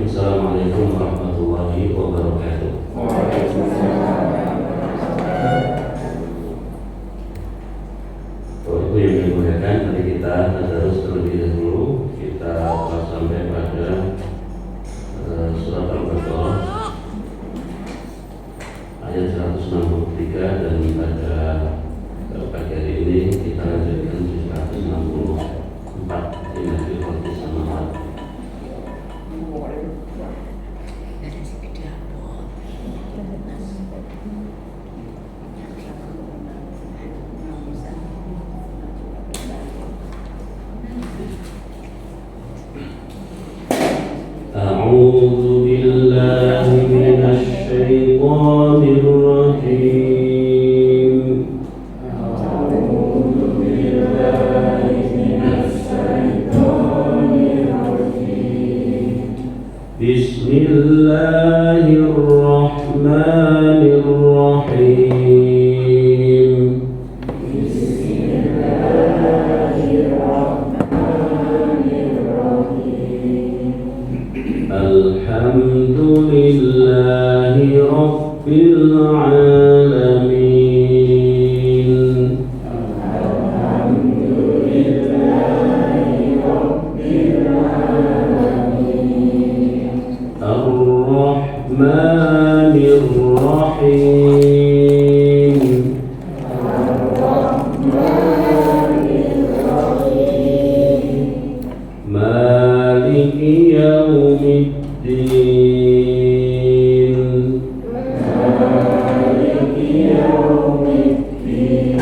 Assalamualaikum warahmatullahi wabarakatuh. Bapak Ibu yang dimuliakan, mari kita tadarus terlebih dahulu. Kita telah sampai pada surat Al-Baqarah ayat 163, dan pada pagi hari ini kita lanjutkan di 164 di Nabi Khotbah Samawat. أعوذ بالله من الشيطان الرجيم. أعوذ بالله من الشيطان الرجيم. بسم الله الرحمن الرحيم. بسم الله الرحمن الرحيم. الحمد لله رب العالمين. الحمد لله رب العالمين. الرحمن الرحيم. الرحمن الرحيم. مالك يوم الدين. مالك يوم الدين.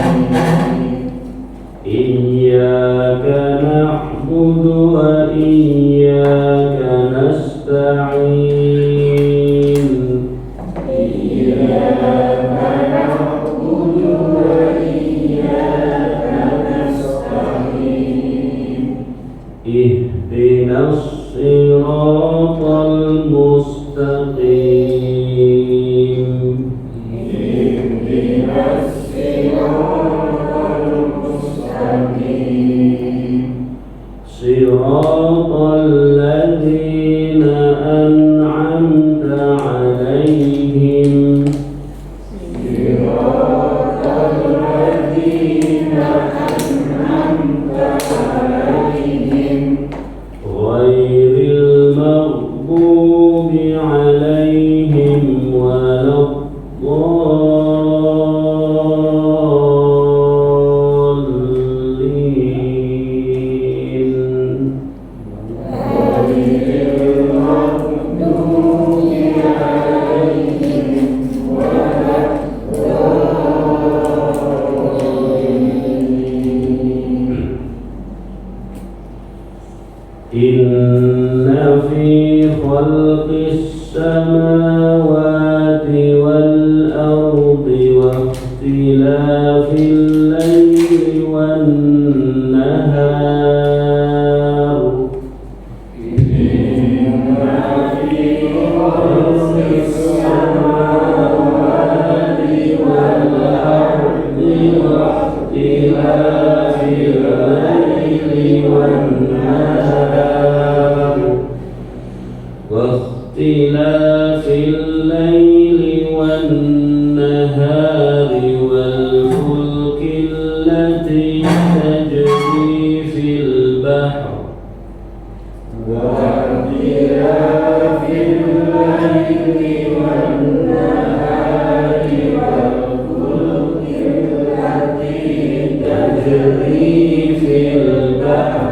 إياك نعبد وإياك نستعين. إياك نعبد وإياك نستعين. اهدنا الصراط المستقيم. اهدنا الصراط المستقيم. صراط الذين أنعمت عليهم. صراط الذين أنعمت عليهم غير المغضوب عليهم ولا الضالين. غير المغضوب عليهم ولا الضالين. إن في خلق السماوات والأرض واختلاف الليل والنهار. إن في خلق السماوات والأرض واختلاف الليل والنهار واختلاف الليل والنهار والفلك التي تجري في البحر. واختلاف الليل والنهار والفلك التي تجري في البحر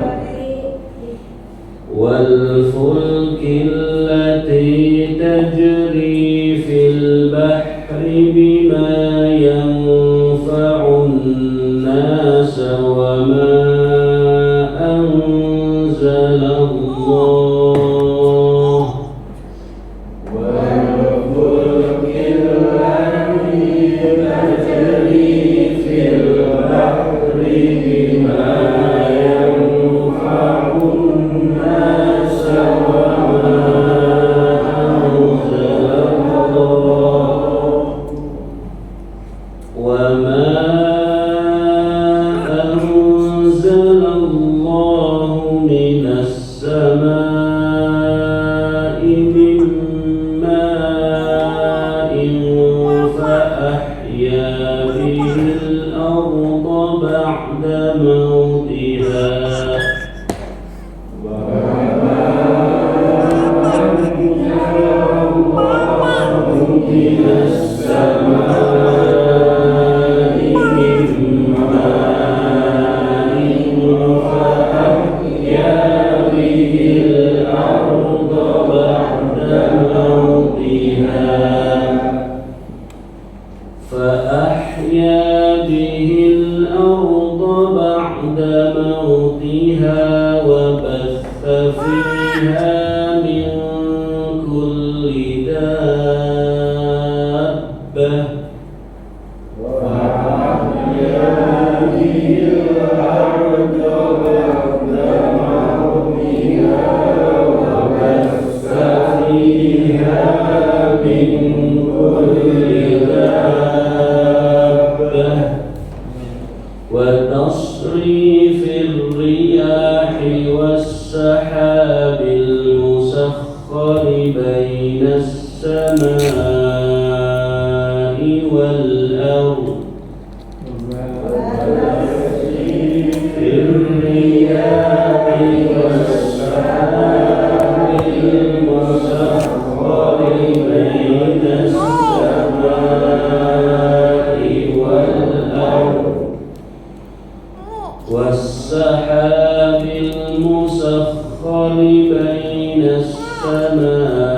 والفلك التي تجري في البحر بما ينفع الناس وما أنزل الله. والفلك التي تجري في البحر بما ينفع الناس وما أنزل بين السماء والأرض في الرياح والسحاب المسخر بين السماء والأرض والسحاب المسخر بين السماء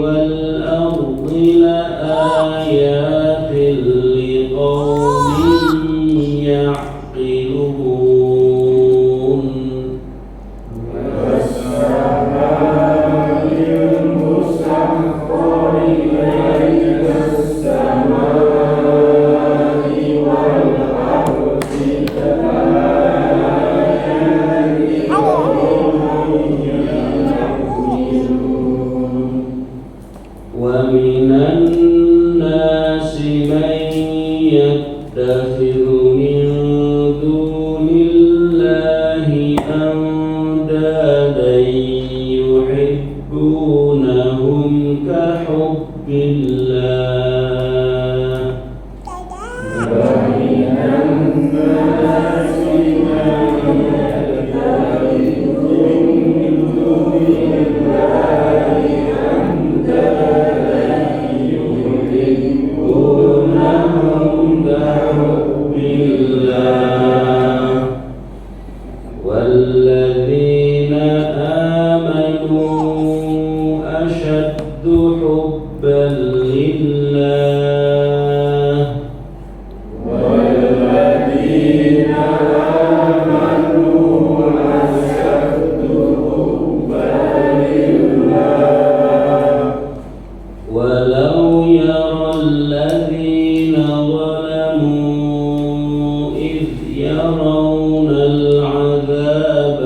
والأرض لآيات لقوم يعقلون والسحاب المسخر بين السماء والأرض ومن الناس من يتخذ من دون الله أندادا يحبونهم كحب الله ومن الناس من يتخذ من دون الله أندادا يحبونهم كحب الله والذين آمنوا أشد حبا لله والذين آمنوا أشد حبا لله ولو يرى الذين ظلموا إذ يرون العذاب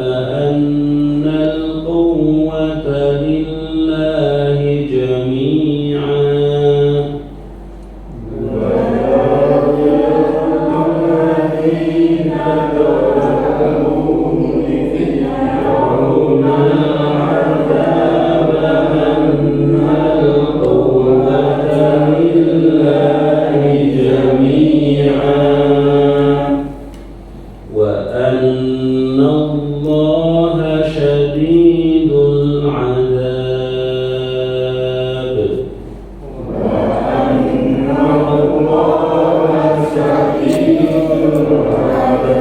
أن القوة لله جميعا ولو يرى الذين ظلموا إذ يرون العذاب أن القوة لله جميعا وأن الله شديد العذاب وأن الله شديد العذاب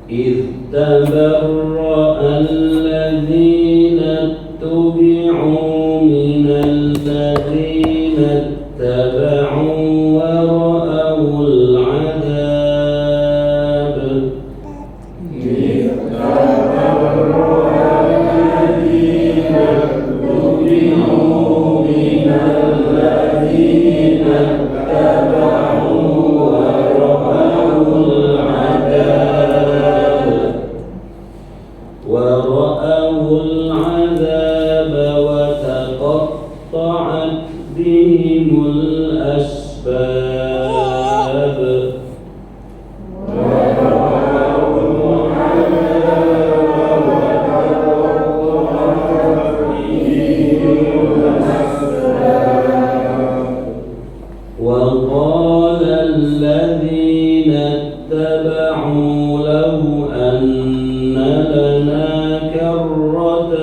إذ تبرأ الذين اتبعوا من الذين اتبعوا ورأوا العذاب إذ تبرأ الذين اتبعوا من الذين اتبعوا ورأوا العذاب وتقطعت بهم الأسباب وقال الذين اتبعوا لو أن لنا كرة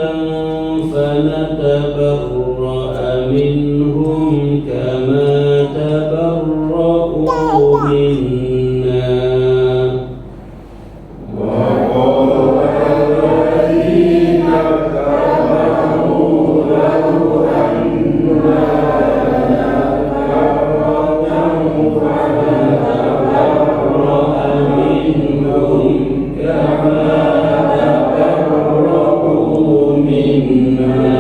فنتبرأ منهم كما تبرأوا منا وقال الذين اتبعوا لو أن لنا كرة فنتبرأ منهم كما تبرأوا منا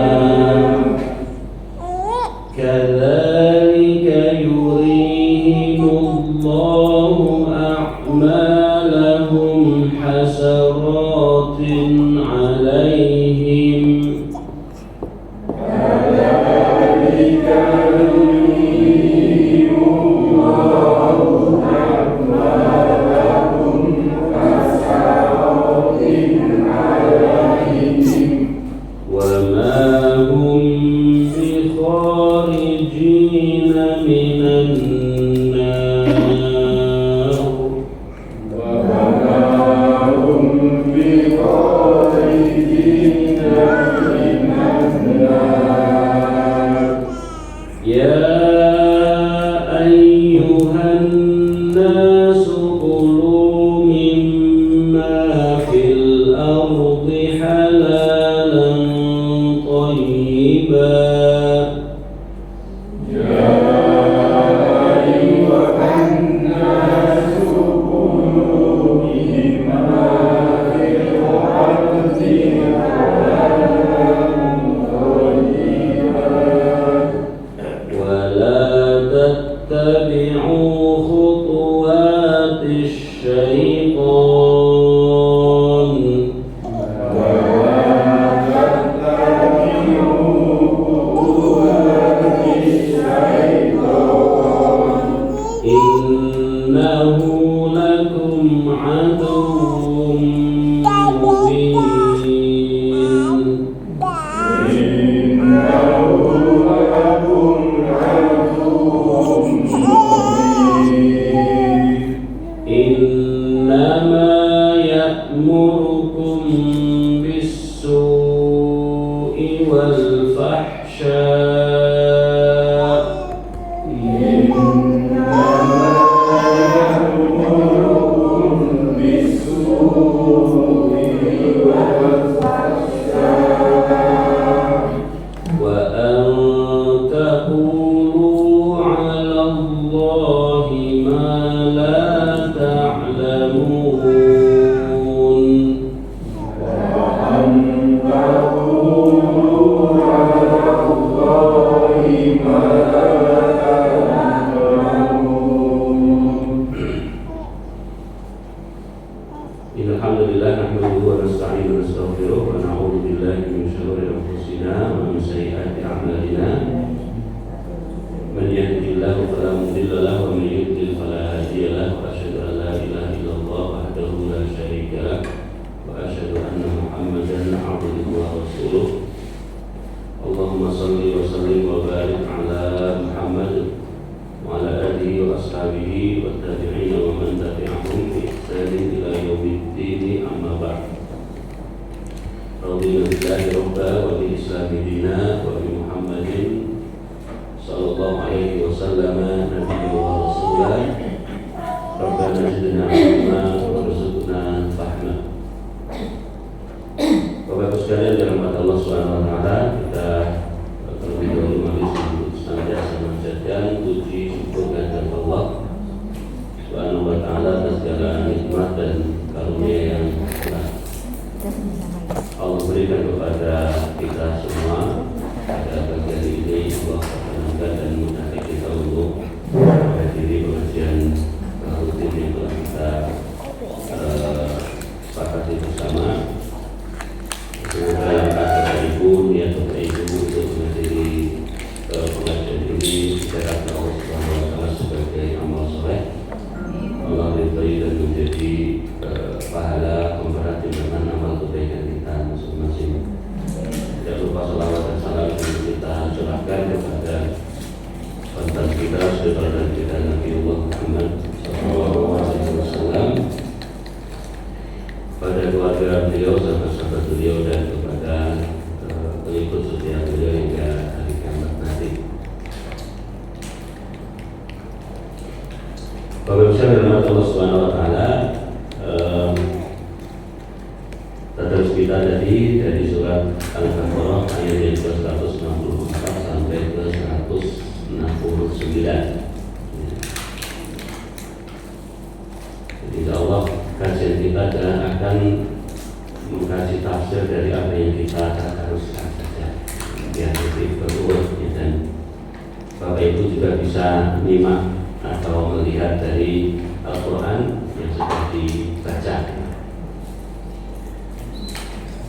كذلك يريهم الله أعمالهم حسرات عليهم كذلك يريهم الله أعمالهم حسرات عليهم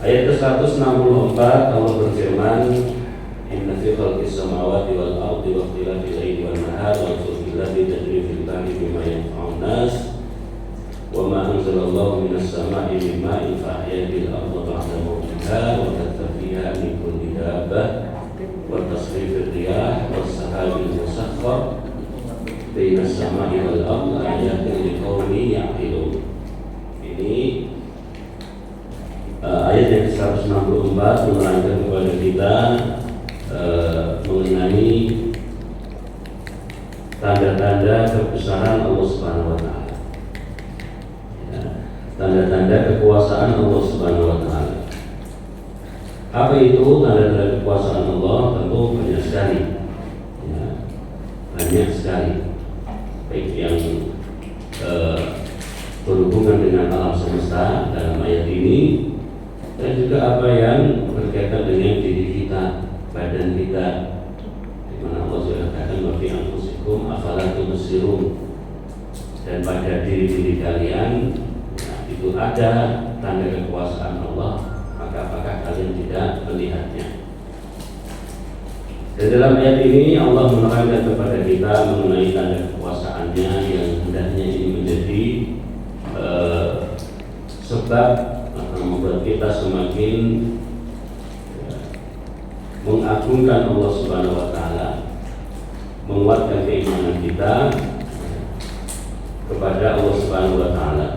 Ayat ke-164 Allah berfirman, "Inna fi khalqis samawati wal ardi wa ikhtilafil laili wan nahar wal fulki allati tajri fil bahri bima yanfa'un nas wa ma anzalallahu minas sama'i min ma'in fa ahya bil ardi ba'da mawtiha wa kataba fiha min kulli dabbah wa tasrifir riyah was sahabil musakhkhar baina as-sama'i wal ardi ayatin liqaumin ya'qilun." Ini ayat yang ke-164 sempat menerangkan kepada kita mengenai tanda-tanda kebesaran Allah Subhanahu wa taala. Ya, tanda-tanda kekuasaan Allah Subhanahu wa taala. Apa itu tanda-tanda kekuasaan Allah? Tentu banyak sekali. Ya, banyak sekali. Baik yang berhubungan dengan alam semesta dalam ayat ini, dan juga apa yang berkaitan dengan diri kita, badan kita, di mana Allah sudah katakan wa fi anfusikum afala tubsirun, dan pada diri kalian itu ada tanda kekuasaan Allah, maka apakah kalian tidak melihatnya? Dan dalam ayat ini Allah menerangkan kepada kita mengenai tanda kekuasaannya yang hendaknya ini menjadi sebab akan membuat kita semakin mengagungkan Allah Subhanahu wa taala, menguatkan keimanan kita kepada Allah Subhanahu wa taala.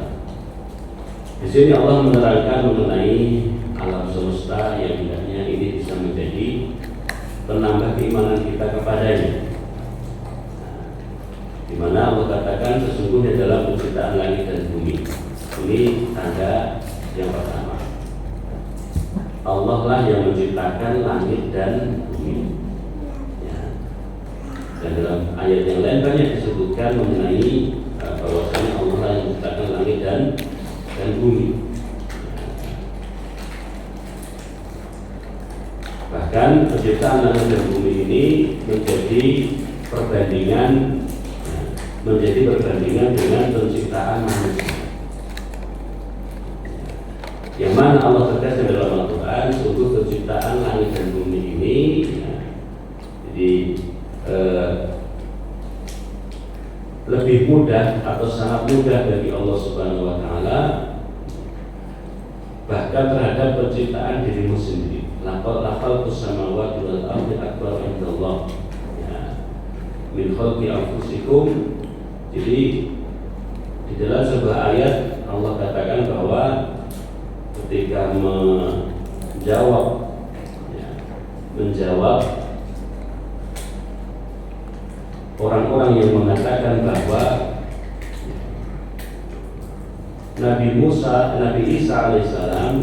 Di sini Allah menerangkan mengenai alam semesta yang hendaknya ini bisa menjadi penambah keimanan kita kepadanya. Di mana Allah katakan sesungguhnya dalam penciptaan langit dan bumi. Ini tanda yang pertama. Allah lah yang menciptakan langit dan bumi. Ya. Dan dalam ayat yang lain banyak disebutkan mengenai bahwasanya Allah lah yang menciptakan langit dan bumi. Bahkan penciptaan langit dan bumi ini menjadi perbandingan dengan penciptaan manusia. Yang mana Allah tegaskan dalam Al-Quran, sungguh penciptaan langit dan bumi ini jadi lebih mudah atau sangat mudah bagi Allah Subhanahu wa taala, bahkan terhadap penciptaan dirimu sendiri. Laqad samawati wal ardi akbar indallah, min khalqi anfusikum. Jadi di dalam sebuah ayat Allah katakan bahwa ketika menjawab orang-orang yang mengatakan bahwa Nabi Isa alaihissalam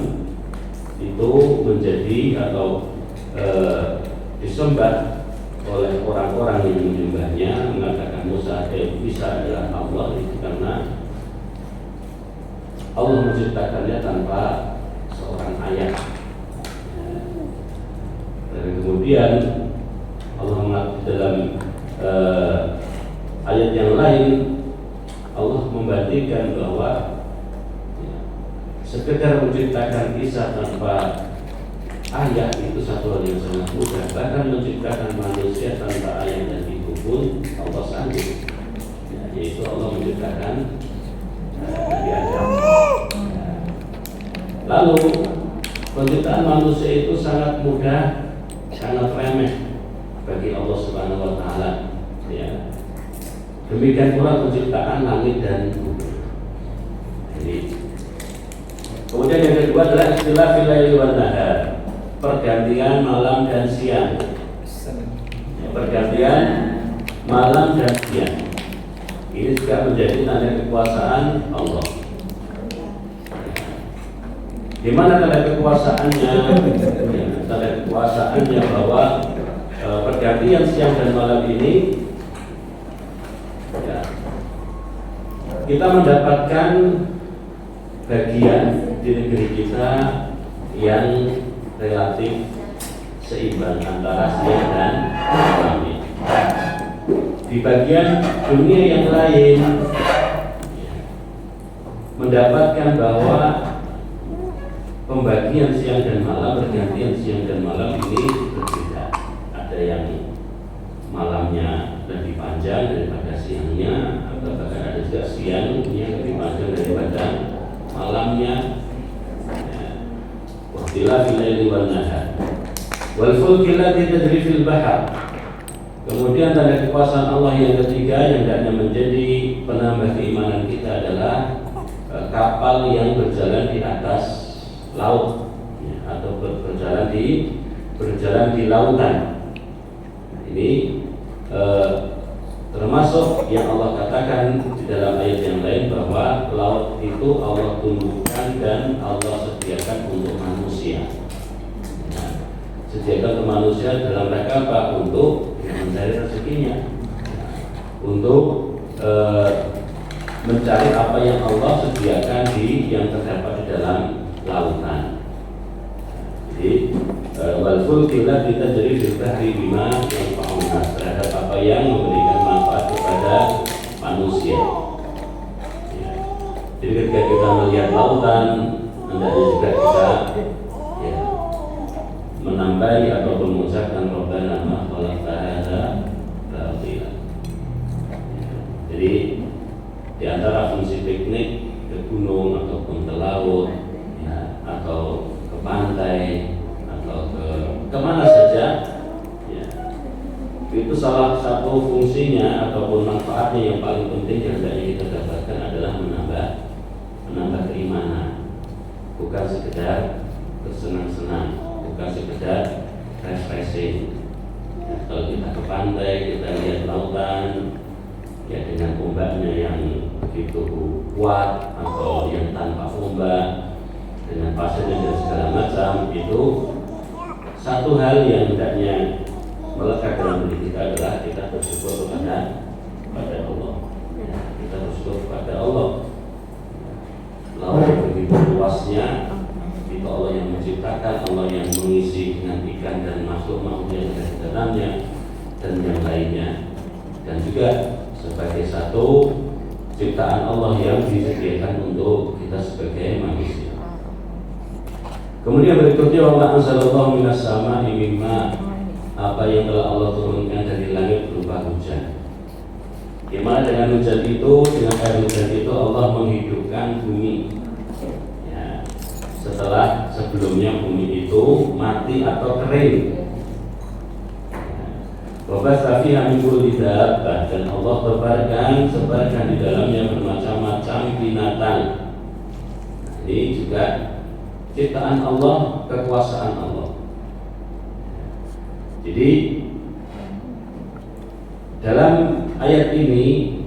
itu menjadi atau disembah oleh orang-orang yang menyembahnya, mengatakan Isa adalah Allah, itu karena Allah menciptakannya tanpa seorang ayah. Dan kemudian Allah mengatakan dalam ayat yang lain, Allah membandingkan bahwa sekedar menciptakan Isa tanpa ayah itu satu hal yang sangat mudah. Bahkan menciptakan manusia tanpa ayah dan ibu pun Allah sanggup. Yaitu Allah menciptakan Nabi Adam. Lalu penciptaan manusia itu sangat mudah, sangat remeh bagi Allah Subhanahu wa taala. Ya. Demikian pula penciptaan langit dan bumi. Jadi, kemudian yang kedua adalah istilah laili wan nahar, pergantian malam dan siang. Pergantian malam dan siang. Ini juga menjadi tanda kekuasaan Allah. Di mana tanda kekuasaannya? Tanda kekuasaannya bahwa pergantian siang dan malam ini kita mendapatkan bagian di negeri kita yang relatif seimbang antara siang dan malam. Di bagian dunia yang lain mendapatkan bahwa pembagian siang dan malam, pergantian siang dan malam ini berbeda. Ada yang malamnya lebih panjang daripada siangnya, atau bahkan ada juga siangnya lebih panjang daripada malamnya. Wakhtilafil laili wan nahar wal fulki allati tajri fil bahr. Kemudian tanda kekuasaan Allah yang ketiga yang hendaknya menjadi penambah keimanan kita adalah kapal yang berjalan di atas laut, atau berjalan berjalan di lautan. Ini termasuk yang Allah katakan di dalam ayat yang lain bahwa laut itu Allah tumbuhkan dan Allah sediakan untuk manusia. Nah, sediakan untuk manusia dalam rangka apa? Untuk mencari rezekinya, untuk mencari apa yang Allah sediakan yang terdapat di dalam lautan. Jadi wal fulki allati tajri fil bahri bima yanfa'un nas, terhadap apa yang memberikan manfaat kepada manusia. Ya. Jadi ketika kita melihat lautan, hendaknya juga kita menambahi ataupun mengucapkan Rabbana ma khalaqta hadza batila. Jadi di antara fungsi piknik ke gunung ataupun ke laut, ya, atau ke pantai atau kemana saja, ya, itu salah satu fungsinya ataupun manfaatnya yang paling penting yang hendaknya kita dapatkan adalah menambah keimanan, bukan sekedar bersenang-senang, bukan sekedar refreshing. Ya, kalau kita ke pantai, kita lihat lautan, ya dengan ombaknya yang begitu kuat atau yang tanpa ombak, dengan pasirnya dan segala macam, itu satu hal yang hendaknya melekat dalam diri kita adalah kita bersyukur kepada Allah. Ya, kita bersyukur kepada Allah. Laut begitu luasnya, itu Allah yang menciptakan, Allah yang mengisi dengan ikan dan makhluk-makhluk yang ada di dalamnya dan yang lainnya, dan juga sebagai satu ciptaan Allah yang disediakan untuk kita sebagai manusia. Kemudian berikutnya wa anzalallahu minas sama'i mimma, apa yang telah Allah turunkan dari langit berupa hujan. Di mana dengan hujan itu, dengan air hujan itu Allah menghidupkan bumi. Ya, setelah sebelumnya bumi itu mati atau kering. Wabasa fiha min kulli dabbah, dan Allah sebarkan di dalamnya bermacam-macam binatang. Ini juga ciptaan Allah, kekuasaan Allah. Jadi dalam ayat ini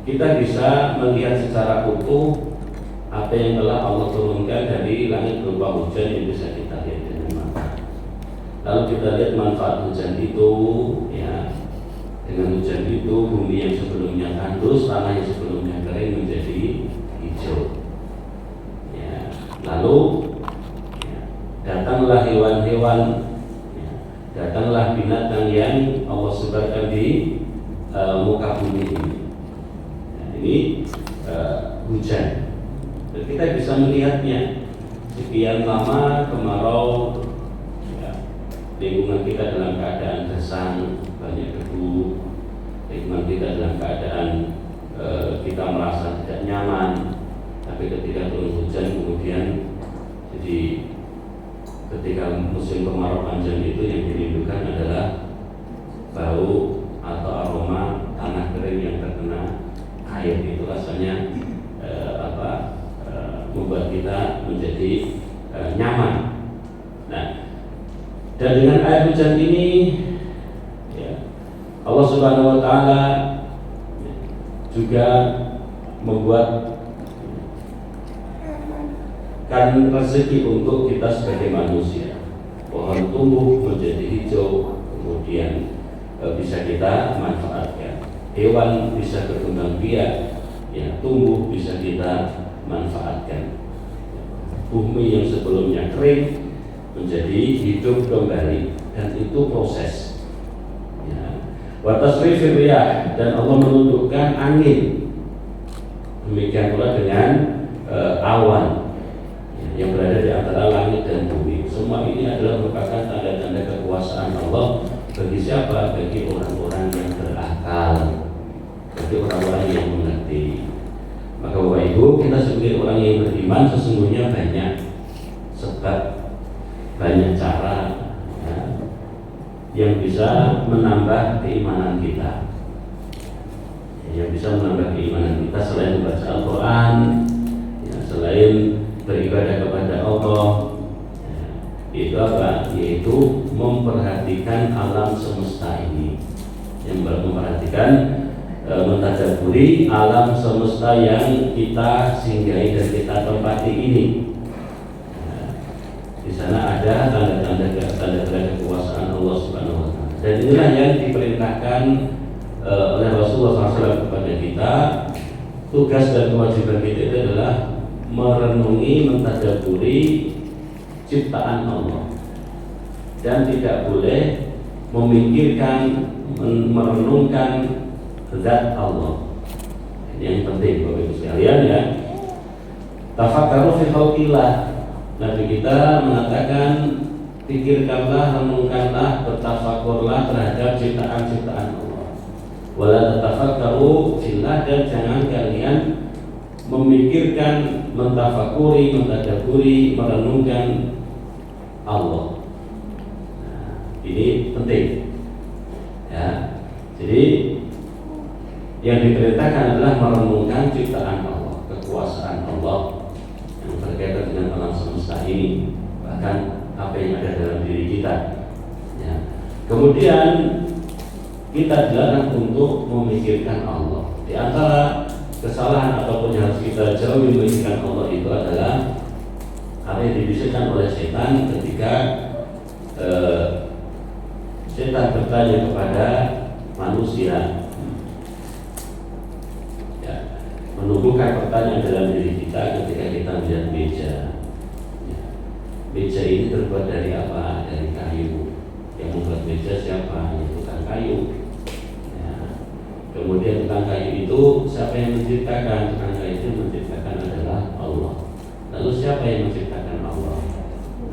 kita bisa melihat secara utuh apa yang telah Allah turunkan dari langit berupa hujan yang bisa kita lihat dengan mata. Lalu kita lihat manfaat hujan itu, ya, dengan hujan itu bumi yang sebelumnya tandus, tanah yang sebelumnya kering menjadi hijau. Ya, lalu ya, datanglah hewan-hewan, ya, datanglah binatang yang Allah sebarkan di muka bumi ini. Nah, ini hujan. Dan kita bisa melihatnya sekian lama kemarau. Lingkungan kita dalam keadaan gersang, banyak debu. Lingkungan kita dalam keadaan kita merasa tidak nyaman. Tapi ketika turun hujan kemudian, jadi ketika musim kemarau panjang itu yang dirindukan adalah bau atau aroma tanah kering yang terkena air. Itu rasanya membuat kita menjadi nyaman. Nah, dan dengan air hujan ini, ya, Allah Subhanahu Wa Taala juga membuat kan rezeki untuk kita sebagai manusia. Pohon tumbuh menjadi hijau, kemudian bisa kita manfaatkan. Hewan bisa berkembang biak, ya, tumbuh bisa kita manfaatkan. Bumi yang sebelumnya kering menjadi hidup kembali, dan itu proses. Ya. Wa tasrifir riyah, dan Allah menundukkan angin. Demikian pula dengan awan, ya, yang berada di antara langit dan bumi. Semua ini adalah merupakan tanda-tanda kekuasaan Allah bagi siapa? Bagi orang-orang yang berakal, bagi orang-orang yang mengerti. Maka Bapak Ibu, kita sebagai orang yang beriman sesungguhnya banyak sebab, banyak cara, ya, yang bisa menambah keimanan kita, yang bisa menambah keimanan kita selain membaca Al-Quran, ya, selain beribadah kepada Allah, ya, Itu apa? Yaitu memperhatikan alam semesta ini, yang memperhatikan mentadaburi alam semesta yang kita singgahi dan kita tempati ini. Di sana ada tanda-tanda kekuasaan Allah Subhanahu wa taala. Dan inilah yang diperintahkan oleh Rasulullah SAW kepada kita. Tugas dan kewajiban kita itu adalah merenungi, mentadaburi ciptaan Allah, dan tidak boleh memikirkan, merenungkan zat Allah. Ini yang penting Bapak Ibu sekalian ya. Tafakkaru fi khalqillah. Nabi kita mengatakan, pikirkanlah, renungkanlah, bertafakurlah terhadap ciptaan-ciptaan Allah. Wala tatafakkaru fillah, dan jangan kalian memikirkan, mentafakuri, mentadaburi, merenungkan Allah. Nah, ini penting ya. Jadi yang diperintahkan adalah merenungkan ciptaan Allah, kekuasaan Allah yang berkaitan dengan alam semesta ini, bahkan apa yang ada dalam diri kita ya. Kemudian kita dilarang untuk memikirkan Allah. Di antara kesalahan ataupun yang harus kita jauhi memikirkan Allah itu adalah apa yang dibisikkan oleh setan ketika setan bertanya kepada manusia ya, menumbuhkan pertanyaan dalam diri kita ketika kita melihat meja ya. Meja ini terbuat dari apa? Dari kayu. Yang membuat meja siapa? Ya, tukang kayu. Kemudian tukang kayu itu siapa yang menciptakan? Tukang kayu itu menciptakan adalah Allah. Lalu siapa yang menciptakan Allah?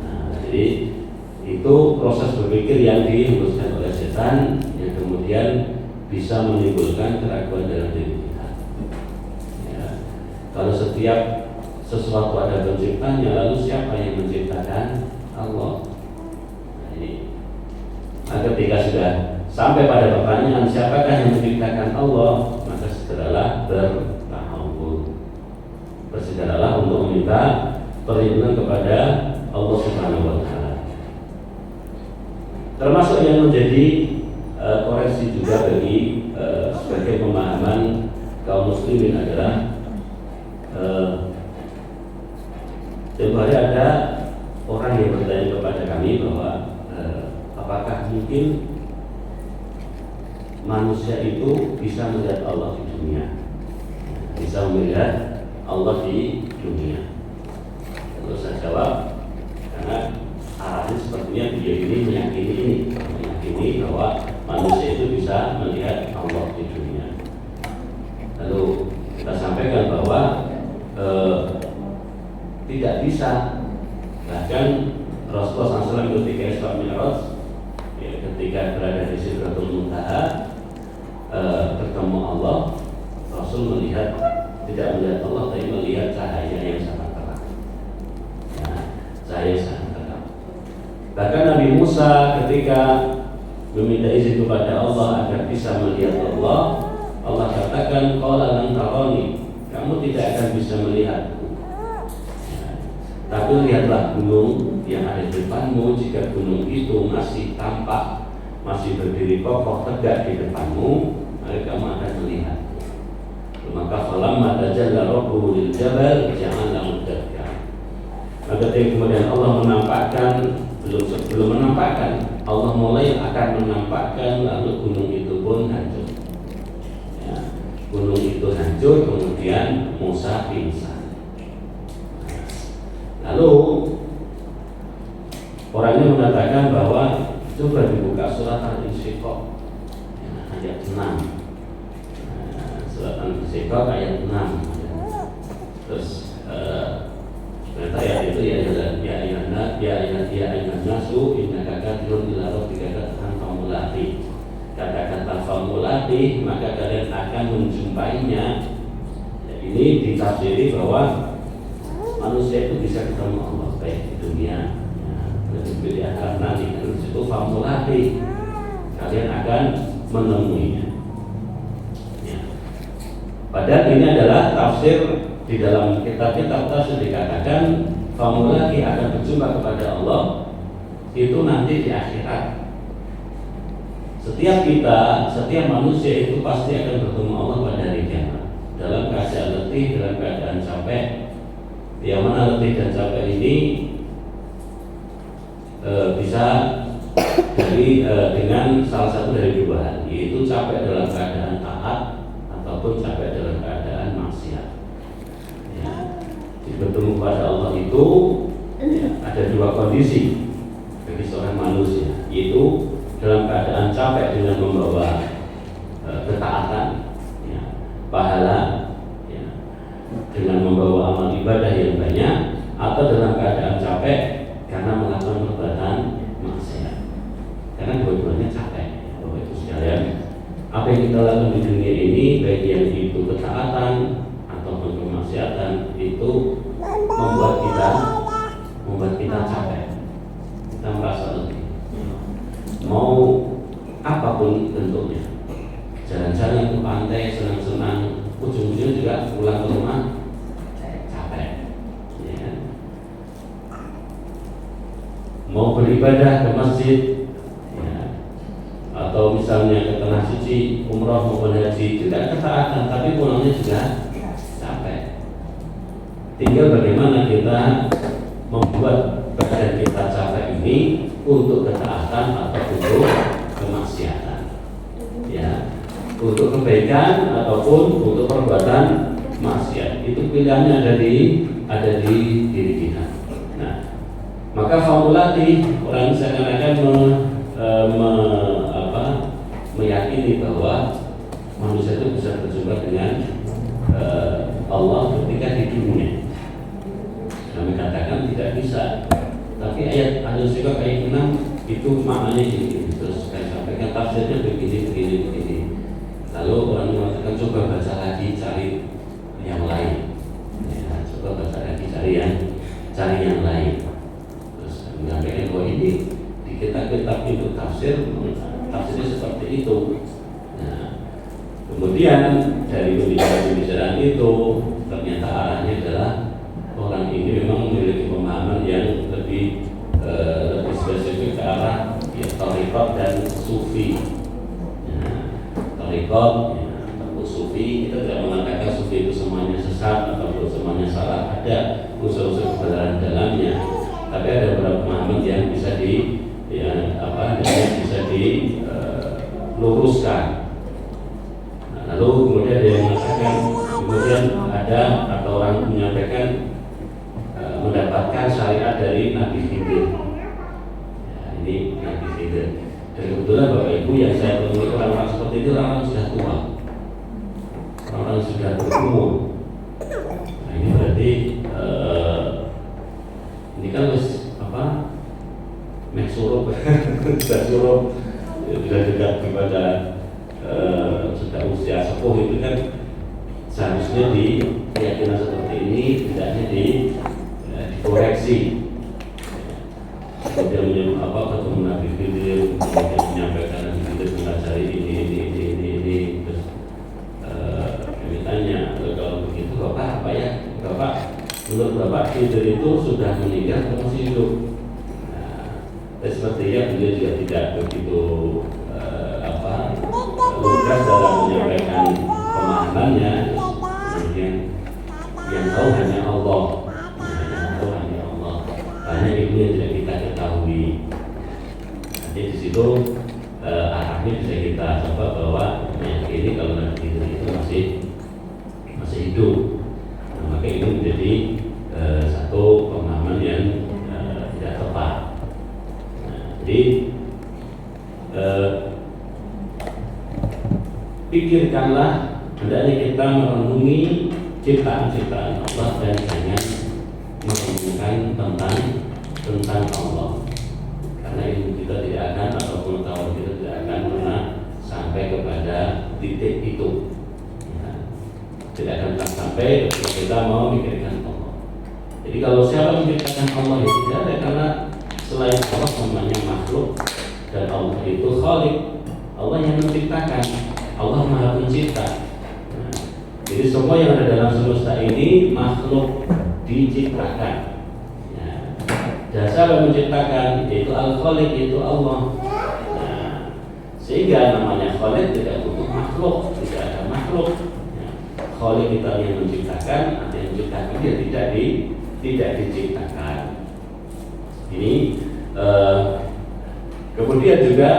Nah, jadi itu proses berpikir yang dihembuskan oleh setan, yang kemudian bisa menimbulkan keraguan dalam diri kita ya. Kalau setiap sesuatu ada penciptanya, lalu siapa yang menciptakan? Allah. Nah, ini. Nah, ketika sudah sampai pada pertanyaan siapakah yang menciptakan Allah, maka segeralah bertahawul, bersegeralah untuk meminta perlindungan kepada Allah Subhanahu wa taala. Termasuk yang menjadi koreksi juga bagi sebagai pemahaman kaum muslimin adalah setiap hari ada orang yang bertanya kepada kami bahwa apakah mungkin manusia itu bisa melihat Allah di dunia, bisa melihat Allah di dunia. Lalu saya jawab, karena arahnya sepertinya dia ini meyakini bahwa manusia itu bisa melihat Allah di dunia. Lalu kita sampaikan bahwa tidak bisa. Bahkan Rasulullah SAW ketika Isra Mi'raj, ketika berada di Sidratul Muntaha, bertemu Allah, Rasul melihat, tidak melihat Allah, tapi melihat cahaya yang sangat terang ya, cahaya sangat terang. Bahkan Nabi Musa ketika meminta izin kepada Allah agar bisa melihat Allah, Allah katakan, qala lan tarani, kamu tidak akan bisa melihatku ya, tapi lihatlah gunung yang ada di depanmu. Jika gunung itu masih tampak, masih berdiri kokoh tegak di depanmu, maka kamu akan melihat. Maka falamma tajalla rabbuhu lil jabal ja'alahu dakka. Maka kemudian Allah menampakkan, belum menampakkan, Allah mulai akan menampakkan, lalu gunung itu pun hancur ya, gunung itu hancur, kemudian Musa pingsan. Lalu orangnya mengatakan bahwa coba dibuka surat Al-Insyiqaq ya, ayat 6. Surat Al-Insyiqaq ayat 6 ya. Terus ayat itu ya ayat nasu innaka kadirun ila rabbika katan famulati. Kata-kata famulati, maka kalian akan menjumpainya. Ya, ini ditafsiri bahwa manusia itu bisa ketemu Allah baik di dunia lebih di akhirat nanti. Terus itu famulati, kalian akan menemuinya ya. Padahal ini adalah tafsir di dalam kitab-kitab tafsir, dikatakan famulati akan berjumpa kepada Allah itu nanti di akhirat. Setiap manusia itu pasti akan bertemu Allah pada hari kiamat dalam keadaan letih, dalam keadaan capek. Yang mana letih dan capek ini bisa dengan salah satu dari dua hal, yaitu capek dalam keadaan taat ataupun capek dalam keadaan maksiat. Ya, bertemu pada Allah itu ada dua kondisi bagi seorang manusia, yaitu dalam keadaan capek dengan membawa ketaatan, ya, pahala, ya, dengan membawa amal ibadah yang banyak, atau dalam keadaan capek karena melakukan perbuatan maksiat. Karena dua-duanya capek. Bapak Ibu sekalian, apa yang kita lakukan di dunia ini, baik yang itu ketaatan ataupun kemaksiatan, itu membuat kita capek. Kita merasa letih. Mau apapun bentuknya, jalan-jalan ke pantai, senang-senang, ujung-ujungnya juga pulang ke rumah capek, ya kan? Mau beribadah ke masjid, ya, atau misalnya ke tanah suci, umroh maupun haji, juga ketaatan, tapi pulangnya juga capek. Tinggal bagaimana kita membuat badan kita capek ini untuk ketaatan atau untuk kemaksiatan, ya, untuk kebaikan ataupun untuk perbuatan maksiat. Itu pilihannya ada di diri kita. Nah, maka formulasi orang seakan-akan meyakini bahwa manusia itu bisa berjumpa dengan Allah ketika di dunia. Kami katakan tidak bisa. Tapi ayat Al-Syiqaq ayat 6 itu maknanya ini. Terus saya sampaikan tafsirnya begini. Lalu orang mengatakan coba baca lagi, cari yang lain. Ya, coba baca lagi, cari yang lain. Terus menyampaikan bahwa ini di kitab-kitab itu tafsirnya seperti itu. Nah, kemudian dari pembicaraan itu ternyata arahnya adalah orang ini memang memiliki pemahaman yang lebih spesifik ke arah ya, thariqat dan sufi. Ya, thariqat, ya, atau sufi, kita tidak mengatakan sufi itu semuanya sesat atau semuanya salah. Ada unsur-unsur kebenaran dalamnya, tapi ada beberapa pemahaman yang bisa diluruskan. Nah, lalu kemudian ada yang mengatakan, kemudian ada atau orang menyampaikan mendapatkan syariat dari Nabi Khidir. Ya, ini Nabi Khidir. Dan kebetulan Bapak Ibu yang saya temui orang-orang seperti itu orang-orang sudah tua, orang-orang sudah berumur. Nah, ini berarti ini kan sudah sudah dekat kepada sudah usia sepuh, itu kan seharusnya di keyakinan seperti ini tidaknya dikoreksi. Kemudian ketemu Nabi Khidir, kemudian menyampaikan Nabi Khidir mengajari ini, terus kami tanya, kalau begitu Bapak apa ya? Bapak, menurut Bapak Khidir itu sudah meninggal atau masih hidup? Sepertinya beliau juga tidak begitu lugas dalam menyampaikan pemahamannya. Kemudian yang tahu hanya Allah, hanya ilmu yang tidak kita ketahui. Jadi di situ arahnya bisa kita coba bahwa yang ini kalau Nabi itu masih hidup. Nah, maka ini menjadi satu pemahaman yang tidak tepat. Jadi pikirkanlah, hendaknya kita merenungi ciptaan-ciptaan Allah dan jangan merenungkan tentang Allah, karena ilmu kita tidak akan atau pengetahuan kita tidak akan pernah sampai kepada titik itu, ya, tidak akan sampai ketika kita mau memikirkan Allah. Jadi kalau siapa menciptakan Allah itu tidak ada, karena selain Allah semuanya makhluk dan Allah itu Khaliq, Allah yang menciptakan, Allah Maha Pencipta. Nah, jadi semua yang ada dalam semesta ini makhluk diciptakan. Ya. Dasar yang menciptakan yaitu Al-Khaliq, yaitu Allah. Nah, sehingga namanya Khaliq tidak butuh makhluk, tidak ada makhluk. Khaliq kita yang menciptakan, ada yang menciptakan dia tidak diciptakan. Ini kemudian juga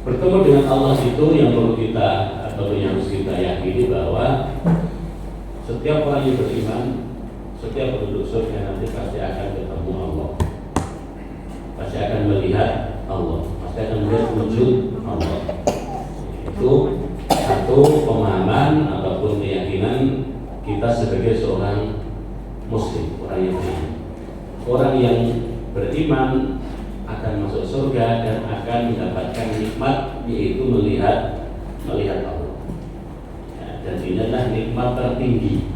bertemu dengan Allah itu yang perlu kita atau yang harus kita yakini bahwa setiap orang yang beriman, setiap penduduk surga nanti pasti akan ketemu Allah, pasti akan melihat Allah, pasti akan melihat wujud Allah. Itu satu pemahaman ataupun keyakinan kita sebagai seorang Muslim, orang yang beriman. Orang yang beriman akan masuk surga dan akan mendapatkan nikmat, yaitu melihat Allah. Ya, dan ini adalah nikmat tertinggi,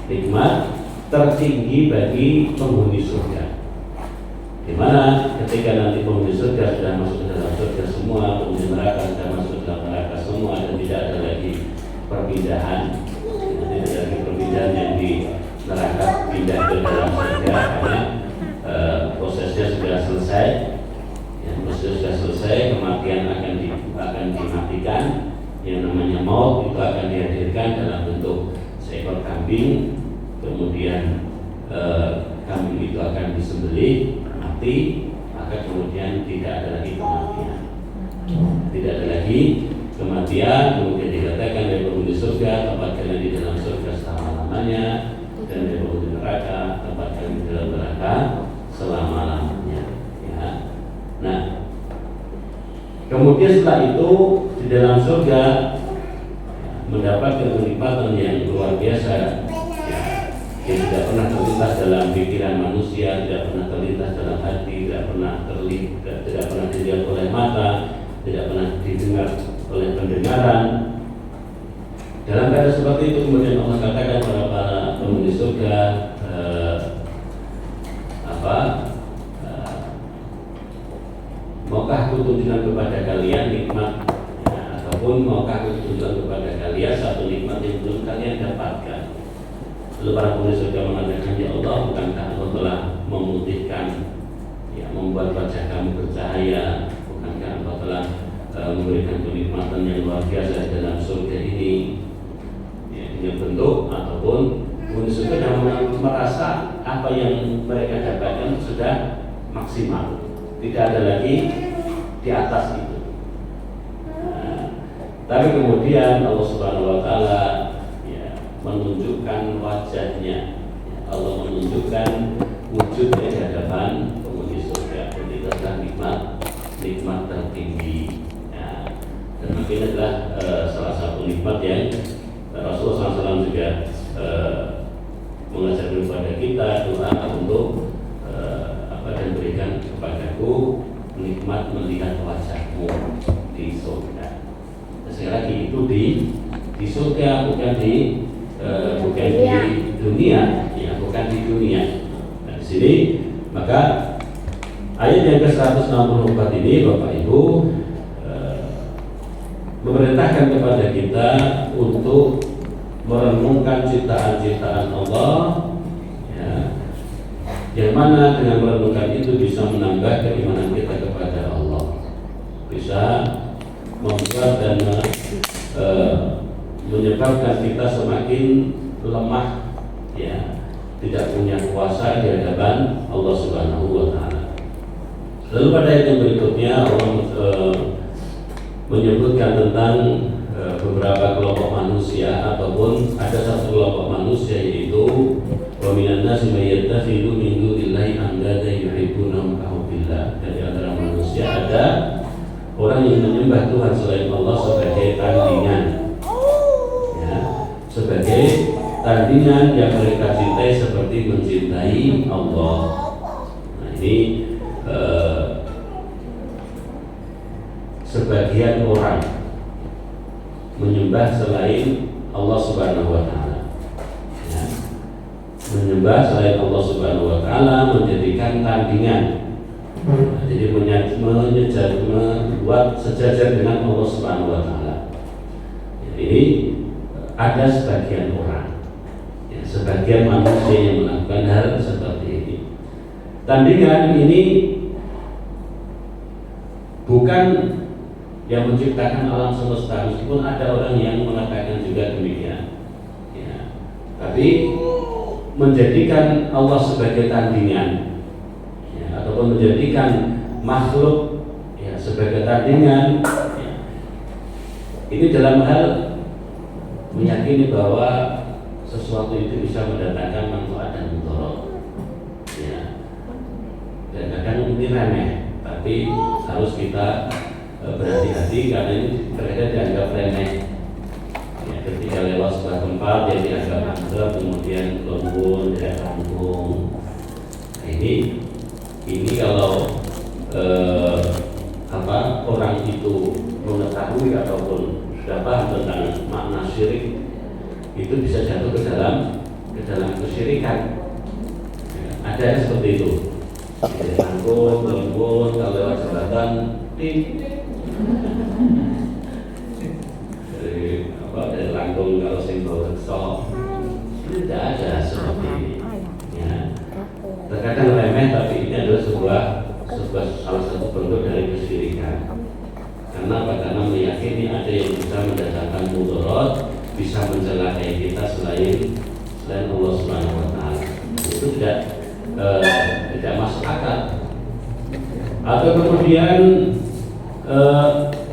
nikmat tertinggi bagi penghuni surga. Di mana ketika nanti penghuni surga sudah masuk ke dalam surga semua, penghuni neraka sudah masuk ke dalam neraka semua, dan tidak ada lagi perpindahan, tidak ada lagi perpindahan yang di neraka pindah ke dalam surga, karena prosesnya sudah selesai. Ya, prosesnya sudah selesai, kematian akan dimatikan. Yang namanya maut itu akan dihadirkan dalam bentuk seekor kambing. Kemudian kambing itu akan disembelih, mati, maka kemudian tidak ada lagi kematian. Tidak ada lagi kematian. Kemudian dikatakan dari penghuni surga, tempat kalian di dalam surga selama-lamanya, dan dari penghuni neraka, tempat kalian di dalam neraka selama-lamanya. Ya. Nah, kemudian setelah itu di dalam surga mendapatkan kenikmatan yang luar biasa, ya, yang tidak pernah terlintas dalam pikiran manusia, tidak pernah terlintas dalam hati, tidak pernah dilihat oleh mata, tidak pernah didengar oleh pendengaran. Dalam keadaan seperti itu kemudian Allah katakan kepada para penghuni surga, maukah aku tunjukkan kepada kalian nikmat, ya, ataupun maukah aku tunjukkan kepada kalian satu nikmat yang belum kalian dapatkan. Lalu para penghuni surga mengatakan, ya Allah, bukankah Allah telah memutihkan, ya, membuat wajah kamu bercahaya, bukankah Allah telah memberikan kenikmatan yang luar biasa dalam surga ini, ya, dengan bentuk ataupun penghuni surga yang merasa apa yang mereka dapatkan sudah maksimal, tidak ada lagi di atas itu. Nah, tapi kemudian Allah Subhanahu Wa Taala, ya, menunjukkan wajahnya, ya, Allah menunjukkan wujudnya di hadapan penghuni surga. Jadi itu adalah nikmat tertinggi. Ya, dan mungkin adalah salah satu nikmat yang Rasulullah SAW juga mengajarkan kepada kita doa untuk dan berikan kepadaku nikmat melihat wajahmu di surga. Sekali lagi itu di surga, bukan di dunia, ya, bukan di dunia. Nah, di sini maka ayat yang ke-164 ini Bapak Ibu memerintahkan kepada kita untuk merenungkan ciptaan-ciptaan Allah, ya, yang mana dengan merenungkan itu bisa menambah keimanan kita kepada Allah, bisa membuat dan menyebabkan kita semakin lemah, ya, tidak punya kuasa di hadapan Allah Subhanahu Wa Taala. Lalu pada ayat yang berikutnya Allah menyebutkan tentang beberapa kelompok manusia, ataupun ada satu kelompok manusia, yaitu wa minan nasi may yattakhidhu min dunillahi andada yuhibbunahum ka hubbillah. Dari antara manusia ada orang yang menyembah Tuhan selain Allah sebagai tandingan, ya, sebagai tandingan yang mereka cintai seperti mencintai Allah. Nah, ini sebagian orang menyembah selain Allah Subhanahu Wa Taala, ya, menyembah selain Allah Subhanahu Wa Taala, menjadikan tandingan, nah, jadi membuat sejajar dengan Allah Subhanahu Wa Taala. Jadi ada sebagian orang, ya, sebagian manusia yang melakukan hal seperti tandingan ini bukan yang menciptakan alam semesta, meskipun ada orang yang mengatakan juga demikian ya. Tapi menjadikan Allah sebagai tandingan ya, ataupun menjadikan makhluk ya, sebagai tandingan ya, ini dalam hal meyakini bahwa sesuatu itu bisa mendatangkan manfaat dan mudarat ya. Dan kadang ini remeh, tapi harus kita berhati-hati karena ini mereka dianggap remeh ya, ketika lewat sebuah tempat dia dianggap anggap, kemudian lembut, tidak rampung. Nah, ini kalau orang itu mengetahui ataupun sudah paham tentang makna syirik, itu bisa jatuh ke dalam kesyirikan ya, ada yang seperti itu. Jadi angkut, lembut, kalau lewat jembatan dari langkung kalau simbol rekso tidak ada seperti ini ya. Terkadang remeh, tapi ini adalah sebuah salah satu bentuk dari kesyirikan. Karena karena meyakini ada yang bisa mendatangkan mudarat, bisa mencelakai kita selain Allah Subhanahu wa taala. Itu tidak masuk akal. Atau kemudian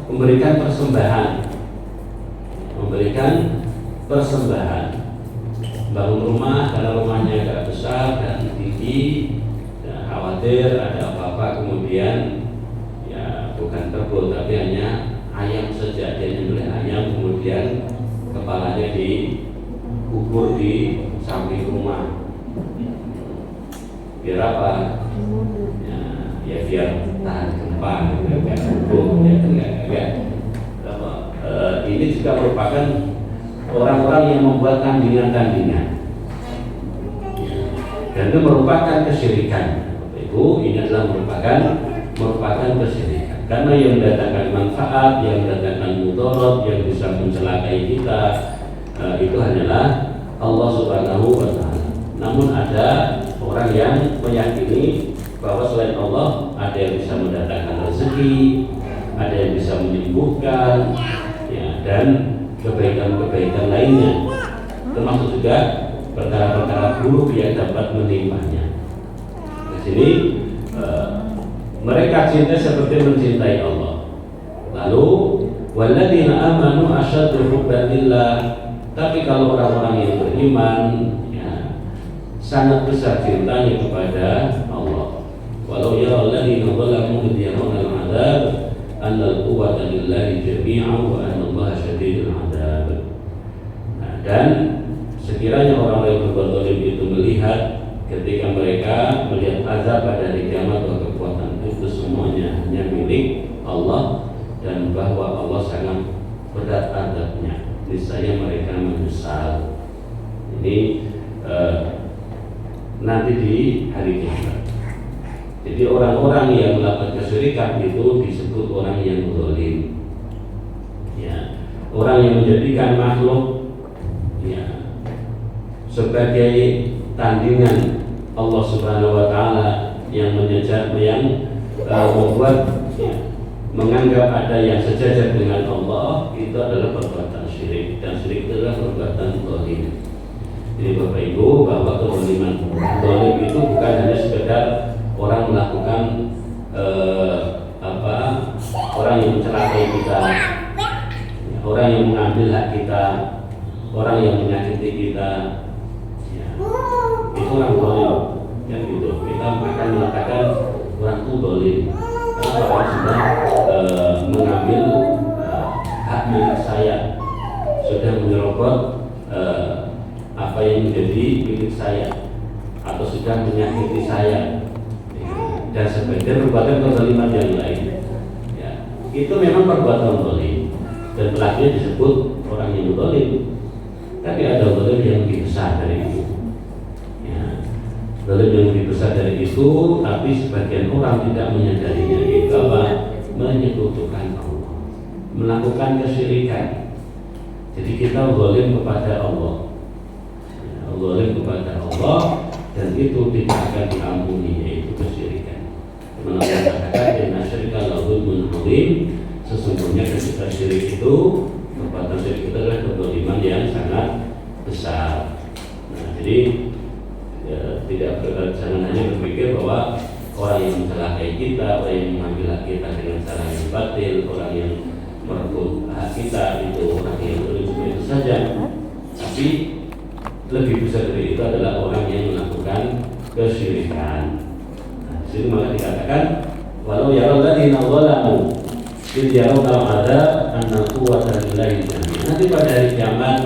memberikan persembahan, bangun rumah karena rumahnya agak besar dan tinggi, dan khawatir ada apa-apa, kemudian ya bukan kebun tapi hanya ayam saja, dia nyembelih ayam, kemudian kepalanya dikubur di samping rumah. Biar apa? Ya biar tahan gempa, biar hukum, ya enggak. Ini juga merupakan orang-orang yang membuat tandingan-tandingan, dan itu merupakan kesyirikan. Ibu, ini adalah merupakan kesyirikan, karena yang mendatangkan manfaat, yang mendatangkan mudarat, yang bisa mencelakai kita, itu hanyalah Allah Subhanahu wa taala. Namun ada orang yang meyakini bahwa selain Allah ada yang bisa mendatangkan rezeki, ada yang bisa menyembuhkan ya, dan kebaikan-kebaikan lainnya, termasuk juga perkara-perkara buruk yang dapat menimpanya. Di sini mereka cinta seperti mencintai Allah. Lalu walladzina amanu asyaddu hubban lillah. Tapi kalau orang-orang yang beriman ya, sangat besar cintanya kepada Allah. Walau yara alladzina zalamu idh yarawna al-'adzab anna al-quwwata lillahi jami'an wa anna Allaha syadidul 'adzab. Dan sekiranya orang yang berbuat zalim itu melihat ketika mereka melihat azab pada hari kiamat, bahwa kekuatan itu semuanya hanya milik Allah dan bahwa Allah sangat berat azabnya, niscaya mereka menyesal. Ini nanti di hari kiamat. Jadi orang-orang yang melakukan kesyirikan itu disebut orang yang zalim. Ya, orang yang menjadikan makhluk ya sebagai tandingan Allah Subhanahu wa taala, yang membuat ya, menganggap ada yang sejajar dengan Allah, itu adalah perbuatan syirik, dan syirik itu adalah perbuatan zalim. Jadi Bapak Ibu, bahwa kezaliman zalim itu bukan hanya sekedar orang melakukan orang yang mencelakai kita, orang yang mengambil hak kita, orang yang menyakiti kita, ya, itu orang zalim, kan gitu. Kita akan mengatakan orang itu zalim karena orang sudah mengambil hak milik saya, sudah menyerobot apa yang menjadi milik saya, atau sudah menyakiti saya, dan sebagian perbuatan kezaliman yang lain. Ya, itu memang perbuatan zalim, dan pelakunya disebut orang yang zalim. Tapi ada zalim yang lebih besar dari itu. Ya, zalim yang lebih besar dari itu, tapi sebagian orang tidak menyadarinya. Itu apa? Menyekutukan Allah, melakukan kesyirikan. Jadi kita zalim kepada Allah, zalim kepada Allah, dan itu tidak akan diampuni, yaitu kesyirikan. Allah mengatakan inna syirka la dzulmun adzim, sesungguhnya kesyirikan syirik itu, perbuatan syirik itu adalah kezaliman yang sangat besar. Nah, jadi jangan hanya berpikir bahwa orang yang mencelakai kita, orang yang mengambil hak kita dengan cara yang batil, orang yang merebut hak kita itu orang yang cuma itu saja. Tapi lebih besar dari itu adalah orang yang melakukan kesyirikan. Nah, di sini maka dikatakan walau yaral ladzina zalamu idh yarawna al-'adzab anna quwwata lillahi jami'an. Nanti pada hari kiamat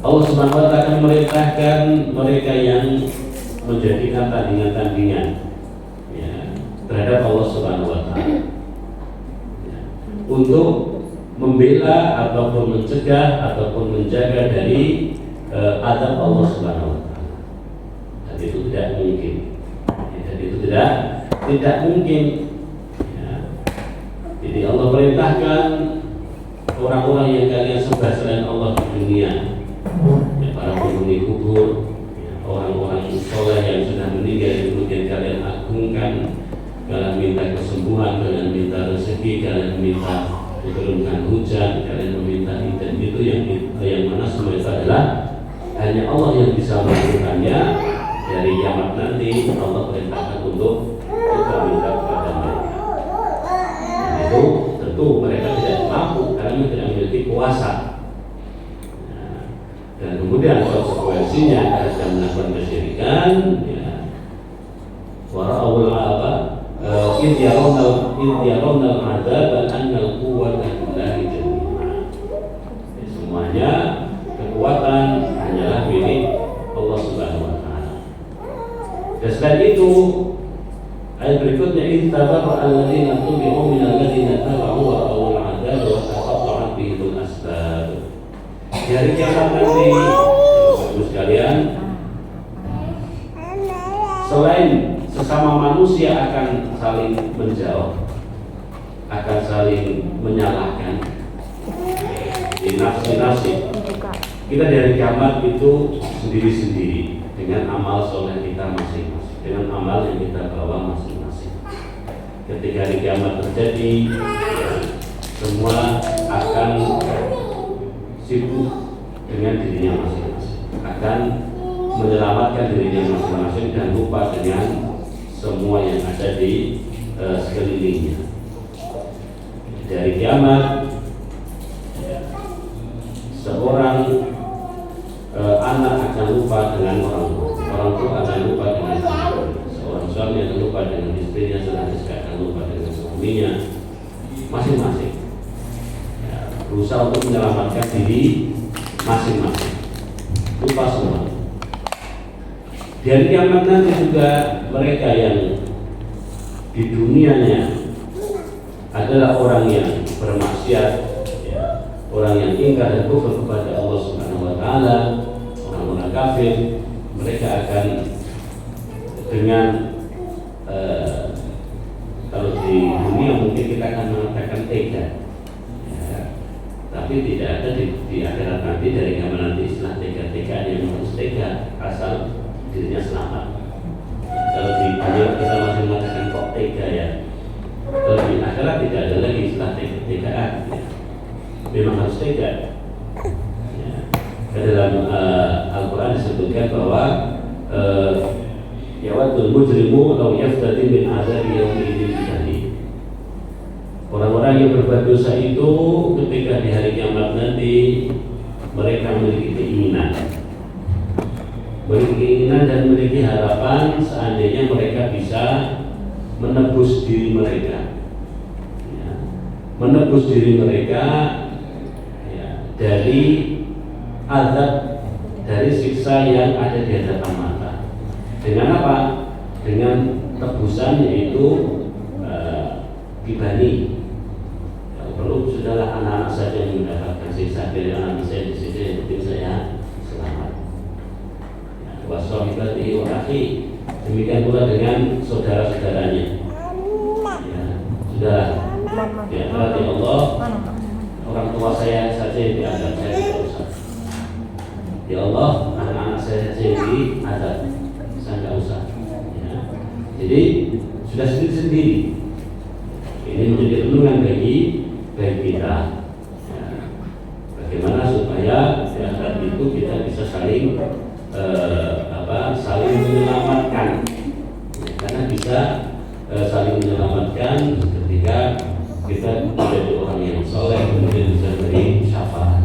Allah Subhanahu wa ta'ala akan memerintahkan mereka yang menjadikan tandingan-tandingan ya, terhadap Allah Subhanahu wa ta'ala ya, untuk membela ataupun mencegah ataupun menjaga dari azab Allah Subhanahu wa ta'ala. Dan itu tidak mungkin ya, dan itu tidak mungkin ya. Jadi Allah perintahkan orang-orang yang kalian sembah selain Allah di dunia ya, para penghuni kubur ya, orang-orang soleh yang sudah meninggal, kemudian kalian agungkan, kalian minta kesembuhan, kalian minta rezeki, kalian minta diturunkan hujan, kalian meminta dan itu yang mana semua itu adalah hanya Allah yang bisa melakukannya. Dari kiamat nanti Allah perintahkan untuk kita minta kepada mereka. Dan itu tentu mereka tidak mampu karena tidak memiliki kuasa. Dan kemudian konsekuensinya mereka melakukan kesyirikan ya. Wara'ul aba idh yarawna al-'adzab anna al-quwwata lillahi jami'an. Semuanya kekuatan hanyalah milik Allah Subhanahu wa ta'ala. Dan selain itu ayat berikutnya intabarra alladziina tubi'u minal ladziina taba'u wa ra'awul 'adzab wa taqatta'at bihimul asbab. Di hari kiamat nanti, Bapak sekalian, selain sesama manusia akan saling menjauh, akan saling menyalahkan di nafsi-nafsi, kita di hari kiamat itu sendiri-sendiri dengan amal soleh kita masing-masing, dengan amal yang kita bawa masing-masing. Ketika hari kiamat terjadi, semua akan sibuk dengan dirinya masing-masing, akan menyelamatkan dirinya masing-masing dan lupa dengan semua yang ada di sekelilingnya. Dari kiamat seorang anak akan lupa dengan orang tua akan lupa dengan seorang suami akan lupa dengan istrinya, seorang istri akan lupa dengan suaminya masing-masing. Berusaha untuk menyelamatkan diri masing-masing, lupa semua. Di hari kiamat nanti juga mereka yang di dunianya adalah orang yang bermaksiat ya, orang yang ingkar dan kufur kepada Allah Subhanahu wa ta'ala, orang-orang kafir, mereka akan dengan kalau di dunia mungkin kita akan mengatakan tega. Tapi tidak ada di akhirat nanti, dari kiamat nanti istilah tega-tegaan yang harus tega asal dirinya selamat. Kalau di dunia kita masih mengatakan kok tega ya, kalau di akhirat tidak ada lagi istilah tega-tegaan ya. Memang harus tega ya. Dalam Al-Quran disebutkan bahwa yawadul mujrimu law yaftadi min azabi yawmi idzin bidani. Orang-orang yang berbuat dosa itu ketika di hari kiamat nanti mereka memiliki keinginan dan memiliki harapan seandainya mereka bisa menebus diri mereka ya, menebus diri mereka ya, dari azab, dari siksa yang ada di hadapan mata. Dengan apa? Dengan tebusan, yaitu dibani. Perlu sudahlah anak-anak saja yang mendapatkan siksa, dari anak saya di sini, yang penting saya selamat. Wassahabati wa akhi, demikian pula dengan saudara-saudaranya. Ya, sudah. Ya, berarti Allah, orang tua saya saja yang diazab, saya tidak usah. Ya Allah, anak-anak saya saja yang diazab, saya Jadi sudah sendiri-sendiri. Ini menjadi renungan bagi kita. Ya, bagaimana supaya di akhirat itu kita bisa saling saling menyelamatkan. Ya, karena bisa saling menyelamatkan ketika kita menjadi orang yang soleh, kemudian bisa beri syafaat.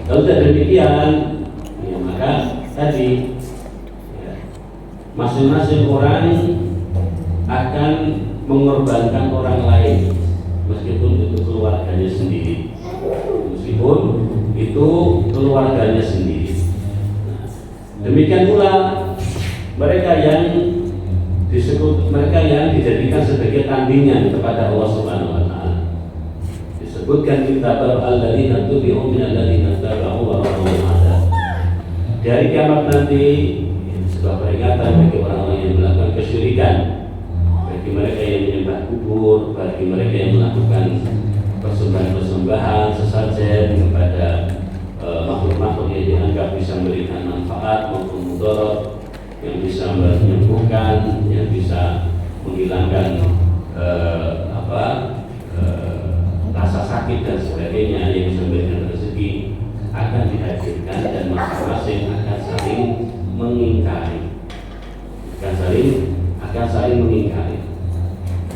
Kalau tidak demikian, ya, maka tadi masing-masing orang akan mengorbankan orang lain meskipun itu keluarganya sendiri, demikian pula mereka yang dijadikan sebagai tandingan kepada Allah Subhanahu wa taala. Disebutkan kitab al-ladzina tubi'u min alladzina taba'u wa ra'u al-'adzab. Dari kiamat nanti sebuah peringatan bagi orang-orang yang melakukan kesyirikan, bagi mereka yang menyembah kubur, bagi mereka yang melakukan persembahan-persembahan sesajen kepada makhluk-makhluk yang dianggap bisa memberikan manfaat maupun mudarat, yang bisa menyembuhkan, yang bisa menghilangkan rasa sakit dan sebagainya, yang bisa memberikan rezeki, akan dihadirkan dan masing-masing akan saling mengingkari.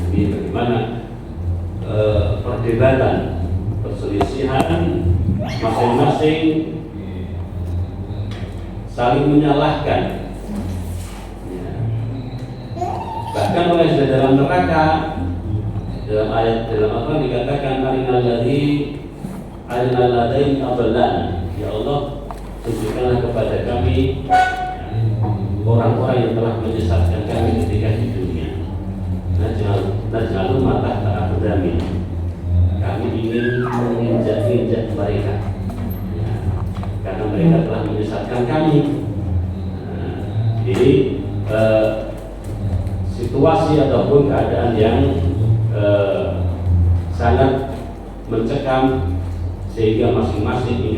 Jadi bagaimana perdebatan, perselisihan, masing-masing saling menyalahkan. Ya. Bahkan mulai sudah dalam neraka, dalam Al-Quran dikatakan arinal ladain adallana. Ya Allah, tunjukkanlah kepada kami orang-orang yang telah menyesatkan kami ketika di dunia. Naj'alu mata ta'aqdami. Kami ingin menginjak-injak mereka, ya, karena mereka telah menyesatkan kami. Jadi situasi ataupun keadaan yang sangat mencekam sehingga masing-masing ingin